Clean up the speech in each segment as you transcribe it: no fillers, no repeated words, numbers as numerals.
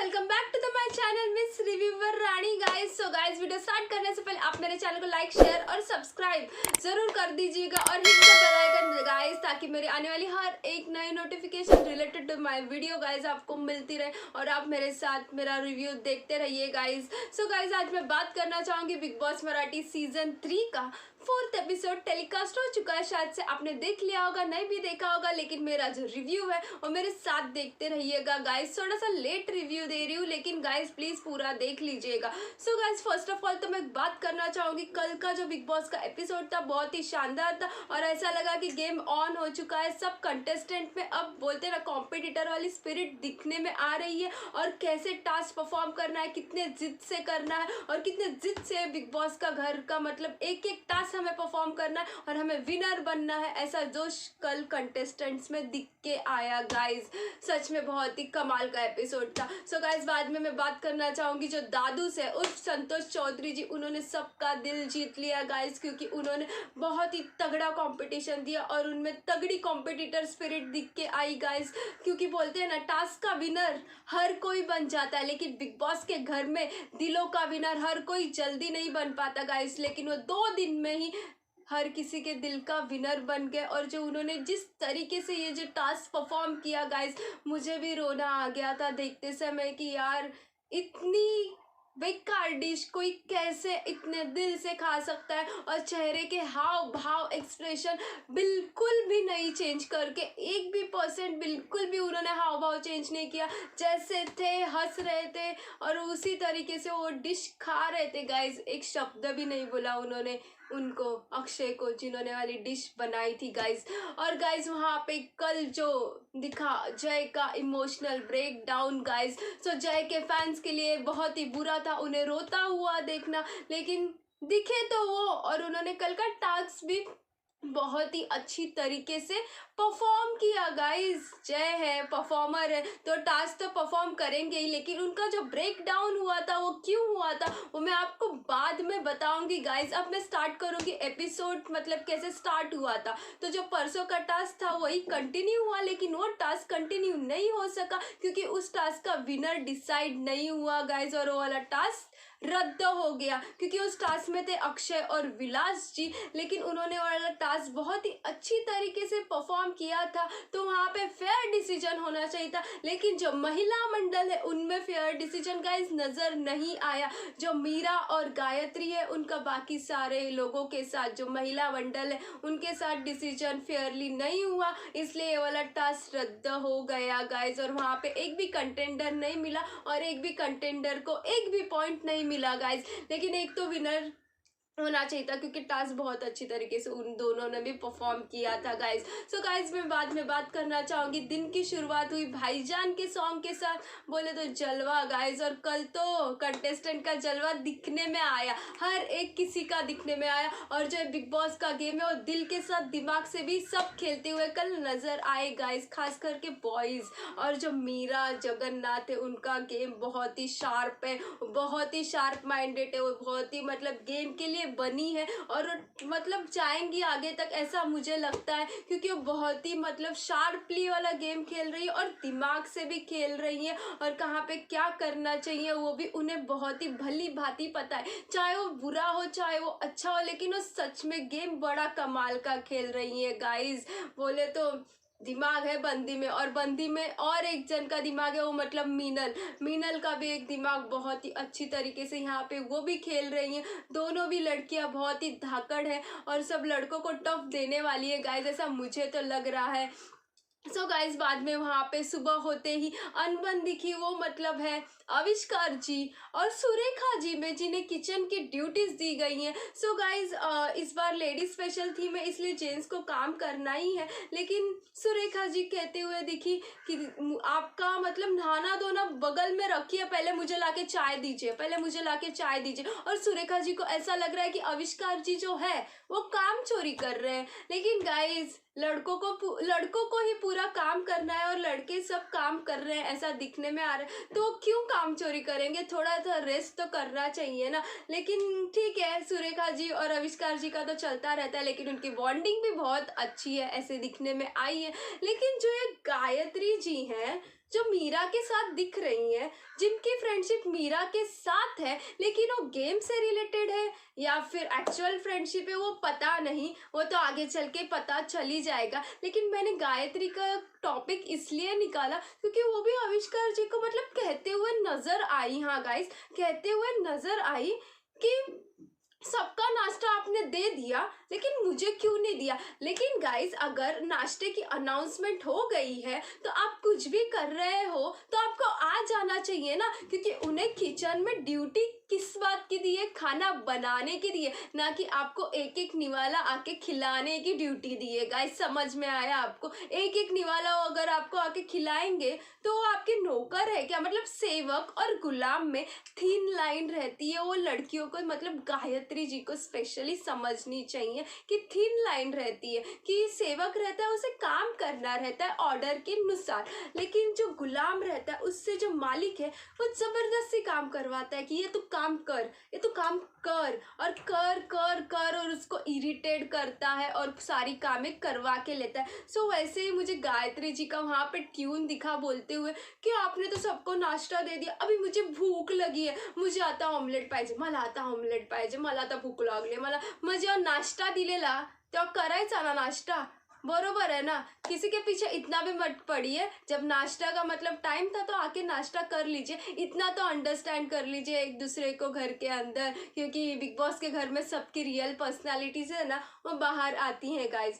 Welcome back to the my channel miss reviewer Rani guys. So guys, video start करने से पहले आप मेरे चैनल को लाइक, शेयर और सब्सक्राइब जरूर कर दीजिएगा और hit the bell icon guys, ताकि मेरी आने वाली हर एक नई notification related to my video guys आपको मिलती रहे और आप मेरे साथ मेरा रिव्यू देखते रहिए गाइस। सो गाइस, आज मैं बात करना चाहूंगी बिग बॉस मराठी सीजन 3 का 4th एपिसोड टेलीकास्ट हो चुका है। शायद से आपने देख लिया होगा, नहीं भी देखा होगा, लेकिन मेरा जो रिव्यू है वो मेरे साथ देखते रहिएगा गाइस। थोड़ा सा लेट रिव्यू दे रही हूँ, लेकिन गाइस प्लीज पूरा देख लीजिएगा। So guys, first of all तो मैं बात करना चाहूंगी, कल का जो बिग बॉस का एपिसोड था बहुत ही शानदार था और ऐसा लगा कि गेम ऑन हो चुका है। सब कंटेस्टेंट में अब बोलते ना कॉम्पिटिटर वाली स्पिरिट दिखने में आ रही है और कैसे टास्क परफॉर्म करना है, कितने जिद से करना है और कितने जिद से बिग बॉस का घर का मतलब एक एक टास्क हमें परफॉर्म करना है और हमें विनर बनना है। ऐसा जोश कल कंटेस्टेंट्स में दिख के आया गाइस। सच में बहुत ही कमाल का एपिसोड था। सो गाइस, बाद में मैं बात करना चाहूंगी जो दादू से उर्फ संतोष चौधरी जी, उन्होंने सबका दिल जीत लिया गाइस, क्योंकि उन्होंने बहुत ही तगड़ा कंपटीशन दिया और उनमें तगड़ी कॉम्पिटिटर स्पिरिट दिख के आई गाइस। क्योंकि बोलते हैं ना, टास्क का विनर हर कोई बन जाता है, लेकिन बिग बॉस के घर में दिलों का विनर हर कोई जल्दी नहीं बन पाता गाइस। लेकिन वो 2 दिन में ही हर किसी के दिल का विनर बन गए और जो उन्होंने जिस तरीके से ये जो टास्क परफॉर्म किया गाइस, मुझे भी रोना आ गया था देखते समय कि यार इतनी बेकार डिश कोई कैसे इतने दिल से खा सकता है। और चेहरे के हाव भाव एक्सप्रेशन बिल्कुल भी नहीं चेंज करके, 1% बिल्कुल भी उन्होंने हाव भाव चेंज नहीं किया, जैसे थे हंस रहे थे और उसी तरीके से वो डिश खा रहे थे गाइस। एक शब्द भी नहीं बोला उन्होंने उनको, अक्षय को, जिन्होंने वाली डिश बनाई थी गाइस। और गाइस, वहाँ पे कल जो दिखा जय का इमोशनल ब्रेक डाउन गाइस, सो जय के फैंस के लिए बहुत ही बुरा था उन्हें रोता हुआ देखना, लेकिन दिखे तो वो और उन्होंने कल का टास्क भी बहुत ही अच्छी तरीके से परफॉर्म किया गाइस। जय है, परफॉर्मर है, तो टास्क तो परफॉर्म करेंगे ही, लेकिन उनका जो ब्रेक डाउन हुआ था वो क्यों हुआ था वो मैं आपको बाद में बताऊंगी गाइस। अब मैं स्टार्ट करूंगी एपिसोड, मतलब कैसे स्टार्ट हुआ था। तो जो परसों का टास्क था वही कंटिन्यू हुआ, लेकिन वो टास्क कंटिन्यू नहीं हो सका क्योंकि उस टास्क का विनर डिसाइड नहीं हुआ गाइस और वो वाला टास्क रद्द हो गया, क्योंकि उस टास्क में थे अक्षय और विलास जी, लेकिन उन्होंने वाला टास्क बहुत ही अच्छी तरीके से परफॉर्म किया था, तो वहाँ पे फेयर डिसीजन होना चाहिए था। लेकिन जो महिला मंडल है उनमें फेयर डिसीजन गाइस नजर नहीं आया। जो मीरा और गायत्री है उनका बाकी सारे लोगों के साथ, जो महिला मंडल है उनके साथ डिसीजन फेयरली नहीं हुआ, इसलिए ये वाला टास्क रद्द हो गया गाइस। और वहाँ पे एक भी कंटेंडर नहीं मिला और एक भी कंटेंडर को एक भी पॉइंट नहीं मिला गाइस। लेकिन एक तो विनर होना चाहिए था, क्योंकि टास्क बहुत अच्छी तरीके से उन दोनों ने भी परफॉर्म किया था गाइस। सो गाइस, मैं बाद में बात करना चाहूंगी, दिन की शुरुआत हुई भाईजान के सॉन्ग के साथ, बोले तो जलवा गाइस। और कल तो कंटेस्टेंट का जलवा दिखने में आया, हर एक किसी का दिखने में आया। और जो बिग बॉस का गेम है वो दिल के साथ दिमाग से भी सब खेलते हुए कल नजर आए गाइस, खास करके बॉयज। और जो मीरा जगन्नाथ है उनका गेम बहुत ही शार्प है, बहुत ही शार्प माइंडेड है, वो बहुत ही मतलब गेम के लिए बनी है और मतलब जाएंगी आगे तक, ऐसा मुझे लगता है, क्योंकि वो बहुत ही मतलब शार्पली वाला गेम खेल रही है और दिमाग से भी खेल रही है और कहाँ पे क्या करना चाहिए वो भी उन्हें बहुत ही भली भांति पता है। चाहे वो बुरा हो चाहे वो अच्छा हो, लेकिन वो सच में गेम बड़ा कमाल का खेल रही है गाइस। बोले तो दिमाग है बंदी में, और बंदी में और एक जन का दिमाग है, वो मतलब मीनल। मीनल का भी एक दिमाग बहुत ही अच्छी तरीके से यहाँ पे वो भी खेल रही हैं। दोनों भी लड़कियां बहुत ही धाकड़ है और सब लड़कों को टफ देने वाली है गाइस, ऐसा मुझे तो लग रहा है। सो गाइस, बाद में वहाँ पे सुबह होते ही अनबन दिखी, वो मतलब है आविष्कार जी और सुरेखा जी में, जिन्हें किचन की ड्यूटीज दी गई हैं। सो गाइस, इस बार लेडी स्पेशल थी में, इसलिए जेंट्स को काम करना ही है, लेकिन सुरेखा जी कहते हुए दिखी कि आपका मतलब नहाना धोना बगल में रखिए, पहले मुझे लाके चाय दीजिए, पहले मुझे लाके चाय दीजिए। और सुरेखा जी को ऐसा लग रहा है कि आविष्कार जी जो है वो काम चोरी कर रहे हैं, लेकिन गाइस लड़कों को ही पूरा काम करना है और लड़के सब काम कर रहे हैं ऐसा दिखने में आ रहा है, तो क्यों काम चोरी करेंगे, थोड़ा सा रेस्ट तो करना चाहिए ना। लेकिन ठीक है, सुरेखा जी और आविष्कार जी का तो चलता रहता है, लेकिन उनकी बॉन्डिंग भी बहुत अच्छी है ऐसे दिखने में आई है। लेकिन जो ये गायत्री जी हैं जो मीरा के साथ दिख रही हैं, जिनकी फ्रेंडशिप मीरा के साथ है लेकिन वो गेम से रिलेटेड है या फिर एक्चुअल फ्रेंडशिप है, वो पता नहीं, वो तो आगे चल के पता चल ही जाएगा। लेकिन मैंने गायत्री का टॉपिक इसलिए निकाला क्योंकि वो भी आविष्कार जी को मतलब कहते हुए नजर आई। हाँ गाइस, कहते हुए नजर आई कि सबका नाश्ता आपने दे दिया लेकिन मुझे क्यों नहीं दिया। लेकिन गाइस, अगर नाश्ते की अनाउंसमेंट हो गई है तो आप कुछ भी कर रहे हो तो आपको आ जाना चाहिए ना, क्योंकि उन्हें किचन में ड्यूटी किस बात की दी है, खाना बनाने की दी है, ना कि आपको एक एक निवाला आके खिलाने की ड्यूटी दी है। गाइस, समझ में आया आपको? एक एक निवाला अगर आपको आके खिलाएंगे तो वो आपके नौकर है क्या? मतलब सेवक और गुलाम में थीन लाइन रहती है, वो लड़कियों को मतलब गायत्री जी को स्पेशली समझनी चाहिए कि थीन लाइन रहती है कि सेवक रहता है उसे काम करना रहता है ऑर्डर के अनुसार, लेकिन जो गुलाम रहता है उससे जो मालिक है वो जबरदस्ती काम करवाता है कि ये तो काम कर, ये तो काम कर, और कर कर कर और उसको इरिटेट करता है और सारी कामें करवा के लेता है। सो वैसे ही मुझे गायत्री जी का वहाँ पे ट्यून दिखा बोलते हुए कि आपने तो सबको नाश्ता दे दिया, अभी मुझे भूख लगी है, मुझे आता ऑमलेट पाहिजे, मला आता ऑमलेट पाहिजे, मला आता भूक लागली, मला मग जेव्हा नाश्ता दिलेला तेव्हा करायचा ना नाश्ता, बरोबर है ना? किसी के पीछे इतना भी मत पड़िए, जब नाश्ता का मतलब टाइम था तो आके नाश्ता कर लीजिए, इतना तो अंडरस्टैंड कर लीजिए एक दूसरे को घर के अंदर, क्योंकि बिग बॉस के घर में सबकी रियल पर्सनालिटीज है ना, वो बाहर आती हैं गाइज।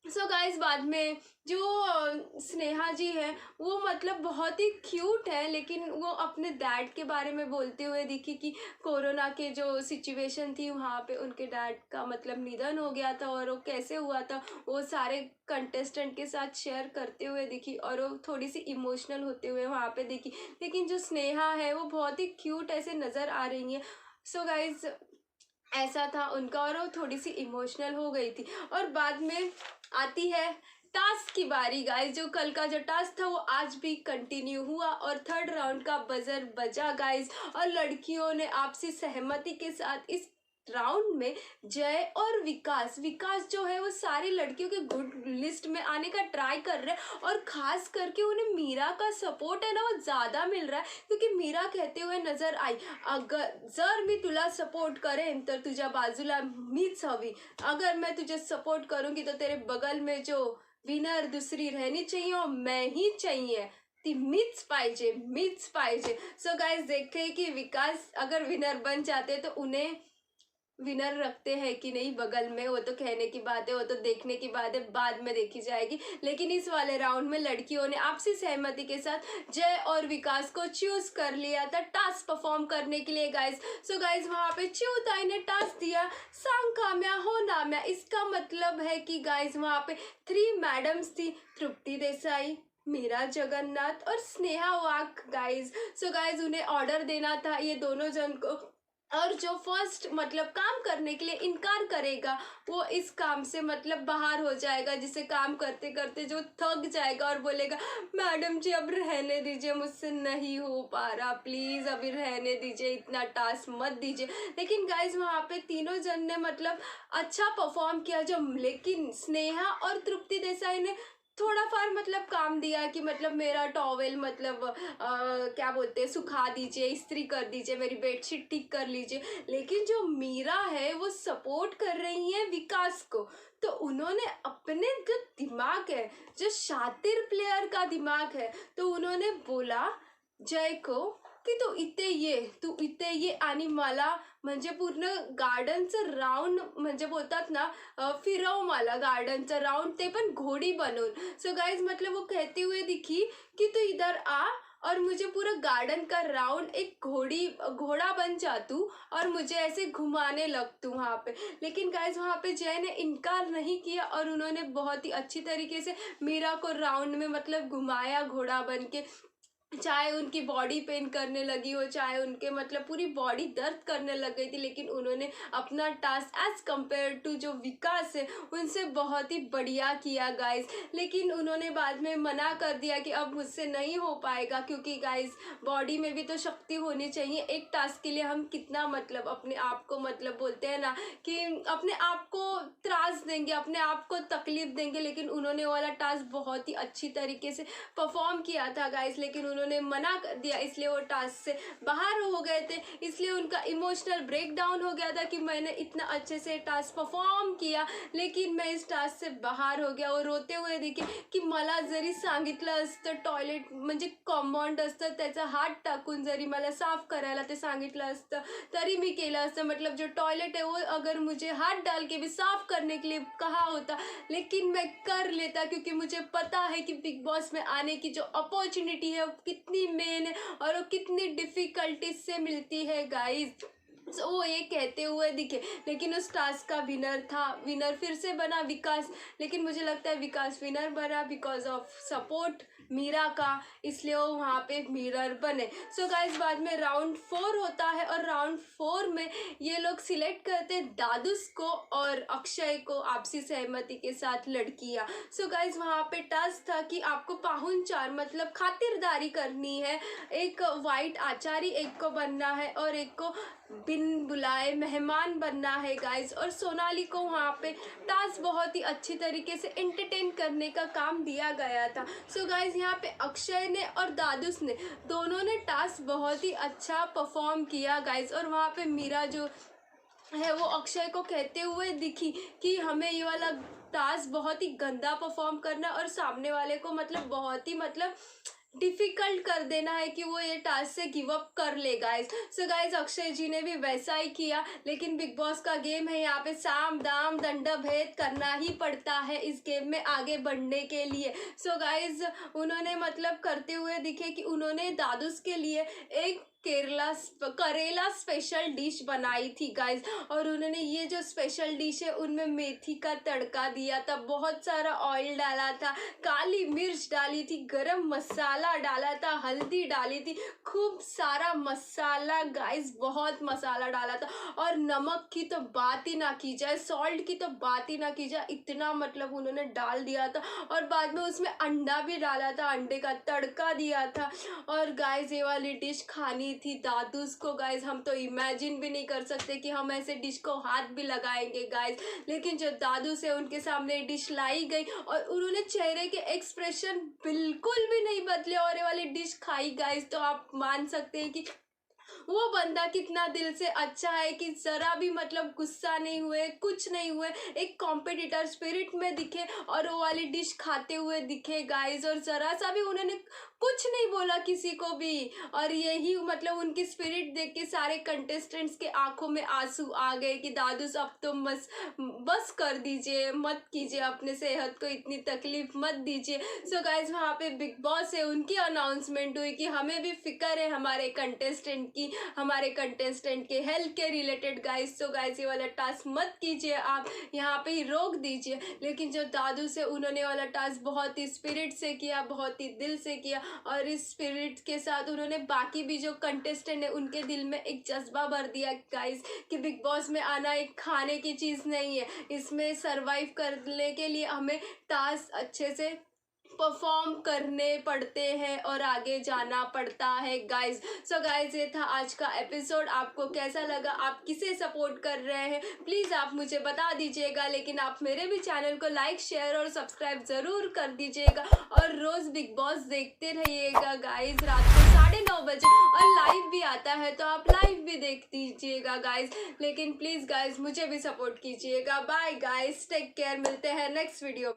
सो गाइस, बाद में जो स्नेहा जी है वो मतलब बहुत ही क्यूट है, लेकिन वो अपने डैड के बारे में बोलते हुए दिखी कि कोरोना के जो सिचुएशन थी वहाँ पे उनके डैड का मतलब निधन हो गया था और वो कैसे हुआ था वो सारे कंटेस्टेंट के साथ शेयर करते हुए दिखी और वो थोड़ी सी इमोशनल होते हुए वहाँ पे दिखी। लेकिन जो स्नेहा है वो बहुत ही क्यूट ऐसे नज़र आ रही है। सो गाइज, ऐसा था उनका और वो थोड़ी सी इमोशनल हो गई थी। और बाद में आती है टास्क की बारी गाइस। जो कल का जो टास्क था वो आज भी कंटिन्यू हुआ और थर्ड राउंड का बजर बजा गाइस, और लड़कियों ने आपसी सहमति के साथ इस राउंड में जय और विकास जो है वो सारी लड़कियों के गुड लिस्ट में आने का ट्राई कर रहे हैं, और खास करके उन्हें मीरा का सपोर्ट है ना वो ज़्यादा मिल रहा है, क्योंकि मीरा कहते हुए नजर आई, अगर जर मी तुला सपोर्ट करेन तर तुझ्या बाजूला मीच हवी, अगर मैं तुझे सपोर्ट करूंगी तो तेरे बगल में जो विनर दूसरी रहनी चाहिए और मैं ही चाहिए, ती मीच पाहिजे। सो गाइस, देखते हैं कि विकास अगर विनर बन जाते तो उन्हें विनर रखते हैं कि नहीं बगल में, वो तो कहने की बात है, वो तो देखने की बात है, बाद में देखी जाएगी। लेकिन इस वाले राउंड में लड़कियों ने आपसी सहमति के साथ जय और विकास को चूज कर लिया था टास्क परफॉर्म करने के लिए गाइस। सो गाइस, वहाँ पे च्यूताई ने टास्क दिया सांग काम्या हो नाम्या। इसका मतलब है कि गाइस वहाँ पे 3 मैडम्स थी, तृप्ति देसाई, मीरा जगन्नाथ और स्नेहा वाक गाइस। सो गाइस, उन्हें ऑर्डर देना था ये दोनों जन को, और जो फर्स्ट मतलब काम करने के लिए इनकार करेगा वो इस काम से मतलब बाहर हो जाएगा, जिसे काम करते करते जो थक जाएगा और बोलेगा मैडम जी अब रहने दीजिए, मुझसे नहीं हो पा रहा, प्लीज़ अभी रहने दीजिए, इतना टास्क मत दीजिए। लेकिन गाइज वहाँ पे तीनों जन ने मतलब अच्छा परफॉर्म किया जो, लेकिन स्नेहा और तृप्ति देसाई ने थोड़ा फार मतलब काम दिया कि मतलब मेरा टॉवेल मतलब क्या बोलते हैं सुखा दीजिए, इस्त्री कर दीजिए, मेरी बेडशीट ठीक कर लीजिए। लेकिन जो मीरा है वो सपोर्ट कर रही है विकास को, तो उन्होंने अपने जो दिमाग है, जो शातिर प्लेयर का दिमाग है, तो उन्होंने बोला जय को की तू इथे ये आणि मला म्हणजे पूर्ण गार्डनचं राऊंड म्हणजे बोलतात ना फिरव मला गार्डनचं राउंड, ते पण घोड़ी बनवून। सो गाइज मतलब वो कहते हुए दिखी कि तू इधर आ और मुझे पूरा गार्डन का राउंड एक घोड़ा बन जा तू और मुझे ऐसे घुमाने लग तू वहाँ पे। लेकिन गाइज वहाँ पे जय ने इनकार नहीं किया और उन्होंने बहुत ही अच्छी तरीके से मीरा को राउंड में मतलब घुमाया घोड़ा बन के। चाहे उनकी बॉडी पेन करने लगी हो, चाहे उनके मतलब पूरी बॉडी दर्द करने लग गई थी, लेकिन उन्होंने अपना टास्क एज कंपेयर टू जो विकास है उनसे बहुत ही बढ़िया किया गाइस। लेकिन उन्होंने बाद में मना कर दिया कि अब मुझसे नहीं हो पाएगा, क्योंकि गाइस बॉडी में भी तो शक्ति होनी चाहिए। एक टास्क के लिए हम कितना मतलब अपने आप को मतलब बोलते हैं ना कि अपने आप को त्रास देंगे, अपने आप को तकलीफ देंगे, लेकिन उन्होंने वाला टास्क बहुत ही अच्छी तरीके से परफॉर्म किया था गाइस। लेकिन उन्होंने मना कर दिया, इसलिए वो टास्क से बाहर हो गए थे। इसलिए उनका इमोशनल ब्रेक डाउन हो गया था कि मैंने इतना अच्छे से टास्क परफॉर्म किया, लेकिन मैं इस टास्क से बाहर हो गया। और रोते हुए दिखे की मला जरी सांगितलं असतं टॉयलेट म्हणजे कॉम्पाउंड असतं त्याचा हात टाकून जरी मला साफ करायला ते सांगितलं असतं तरी मी केलं असतं। मतलब जो टॉयलेट है वो अगर मुझे हाथ डाल के भी साफ करने के लिए कहा होता, लेकिन मैं कर लेता, क्योंकि मुझे पता है कि बिग बॉस में आने की जो अपॉर्चुनिटी है वो कितनी मेन है और वो कितनी डिफिकल्टीज से मिलती है गाइस। वो ये कहते हुए दिखे, लेकिन उस टास्क का विनर था, विनर फिर से बना विकास। लेकिन मुझे लगता है विकास विनर बना बिकॉज ऑफ सपोर्ट मीरा का, इसलिए वो वहाँ पे मिरर बने। सो गाइस बाद में राउंड 4 होता है और राउंड 4 में ये लोग सिलेक्ट करते हैं दादुस को और अक्षय को आपसी सहमति के साथ लड़कियाँ। सो गाइस वहाँ पे टास्क था कि आपको पाहुनचार मतलब खातिरदारी करनी है, एक वाइट आचारी एक को बनना है और एक को बिन बुलाए मेहमान बनना है गाइस। और सोनाली को वहाँ पे टास्क बहुत ही अच्छी तरीके से एंटरटेन करने का काम दिया गया था। सो गाइस यहाँ पे अक्षय ने और दादुस ने दोनों ने टास्क बहुत ही अच्छा परफॉर्म किया गाइस। और वहाँ पे मीरा जो है वो अक्षय को कहते हुए दिखी कि हमें ये वाला टास्क बहुत ही गंदा परफॉर्म करना और सामने वाले को मतलब बहुत ही मतलब डिफिकल्ट कर देना है कि वो ये टास्क से गिव अप कर ले गाइस। सो गाइस अक्षय जी ने भी वैसा ही किया, लेकिन बिग बॉस का गेम है, यहाँ पे साम दाम दंड भेद करना ही पड़ता है इस गेम में आगे बढ़ने के लिए। सो गाइस उन्होंने मतलब करते हुए दिखे कि उन्होंने दादुस के लिए एक करेला स्पेशल डिश बनाई थी गाइस। और उन्होंने ये जो स्पेशल डिश है उनमें मेथी का तड़का दिया था, बहुत सारा ऑयल डाला था, काली मिर्च डाली थी, गरम मसाला डाला था, हल्दी डाली थी, खूब सारा मसाला गाइस, बहुत मसाला डाला था। और नमक की तो बात ही ना की जाए, सॉल्ट की तो बात ही ना की जाए, इतना मतलब उन्होंने डाल दिया था। और बाद में उसमें अंडा भी डाला था, अंडे का तड़का दिया था। और गाइस ये वाली डिश खानी थी दादुस को गाइस। हम तो इमेजिन भी नहीं कर सकते कि हम ऐसे डिश को हाथ भी लगाएंगे गाइस। लेकिन जो दादुस है उनके सामने डिश लाई गई और उन्होंने चेहरे के एक्सप्रेशन बिल्कुल भी नहीं बदले और ये वाली डिश खाई गाइस। तो आप मान सकते हैं कि वो बंदा कितना दिल से अच्छा है कि जरा भी मतलब गुस्सा नहीं हुए, कुछ नहीं हुए, एक कॉम्पिटिटर स्पिरिट में दिखे और वो वाली डिश खाते हुए दिखे गाइस। और जरा सा भी उन्होंने कुछ नहीं बोला किसी को भी। और यही मतलब उनकी स्पिरिट देख के सारे कंटेस्टेंट्स के आंखों में आंसू आ गए कि दादुस अब तो बस कर दीजिए, मत कीजिए, अपने सेहत को इतनी तकलीफ मत दीजिए। सो गाइस वहाँ पे बिग बॉस है उनकी अनाउंसमेंट हुई कि हमें भी फिक्र है हमारे कंटेस्टेंट की, हमारे कंटेस्टेंट के हेल्थ के रिलेटेड गाइस। सो गाइस ये वाला टास्क मत कीजिए, आप यहाँ पे ही रोक दीजिए। लेकिन जो दादुस है उन्होंने वाला टास्क बहुत ही स्पिरिट से किया, बहुत ही दिल से किया। और इस स्पिरिट के साथ उन्होंने बाकी भी जो कंटेस्टेंट है उनके दिल में एक जज्बा भर दिया गाइस कि बिग बॉस में आना एक खाने की चीज़ नहीं है, इसमें सरवाइव करने के लिए हमें टास्क अच्छे से परफॉर्म करने पड़ते हैं और आगे जाना पड़ता है गाइस। सो गाइस ये था आज का एपिसोड। आपको कैसा लगा, आप किसे सपोर्ट कर रहे हैं प्लीज़ आप मुझे बता दीजिएगा। लेकिन आप मेरे भी चैनल को लाइक शेयर और सब्सक्राइब ज़रूर कर दीजिएगा और रोज़ बिग बॉस देखते रहिएगा गाइस रात को 9:30 बजे। और लाइव भी आता है तो आप लाइव भी देख दीजिएगा गाइस। लेकिन प्लीज़ गाइस मुझे भी सपोर्ट कीजिएगा। बाय गाइस, टेक केयर, मिलते हैं नेक्स्ट वीडियो।